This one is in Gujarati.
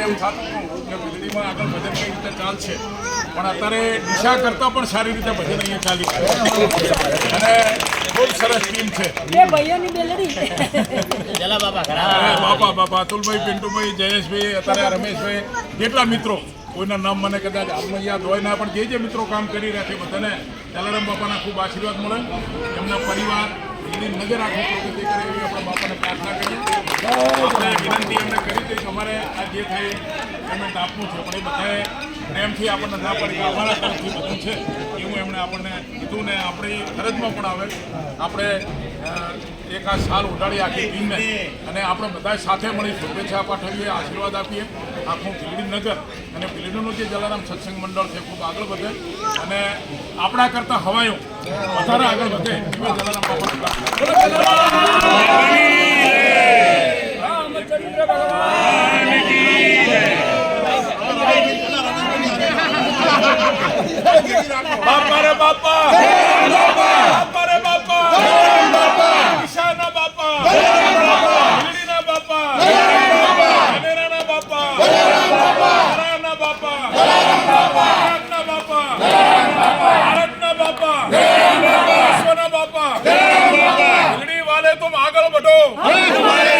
એમ થતું કે વીજળીમાં આગળ ભજન કઈ રીતે ચાલશે, પણ અત્યારે દિશા કરતાં પણ સારી રીતે ભજન અહીંયા ચાલી અને ખૂબ સરસ ટીમ છે. બાપા અતુલભાઈ, પિન્ટુભાઈ, જયેશભાઈ, અત્યારે રમેશભાઈ, કેટલા મિત્રો કોઈના નામ મને કદાચ હાલમાં યાદ હોય ના, પણ જે મિત્રો કામ કરી રહ્યા છે બધાને જલારામ બાપાના ખૂબ આશીર્વાદ મળે. એમના પરિવાર નગર આખું પ્રગતિ કરે એવી આપણા બાપાને પ્રાર્થના કરીએ. આપણે વિનંતી એમને કરી હતી કે અમારે આ જે થાય પેમેન્ટ આપવું છે, પણ એ બધાએ પ્રેમથી આપણને ના પડી કે અમારા તરફથી બધું છે એવું એમણે આપણને કીધું ને આપણી ફરજમાં પણ આવે આપણે એકાદ સાલ ઉડાડી આખી ટીમને અને આપણે બધા સાથે મળી શુભેચ્છા પાઠવીએ, આશીર્વાદ આપીએ. આખું ભીલડી નગર અને ભીલડીનું જે જલારામ સત્સંગ મંડળ છે ખૂબ આગળ વધે અને આપણા કરતાં હવાયો વધારે આગળ વધે એવી જલારામ બાપાની બાપા રે બાપા, બાપા રે બાપા, ઈશાના બાપા, ભીલડીના બાપા, અનેરાના બાપા, હરાના બાપા, ભારતના બાપા, ભારતના બાપા, વિશ્વના બાપા, ભીલડી વાલે તુમ આગળ बढ़ो.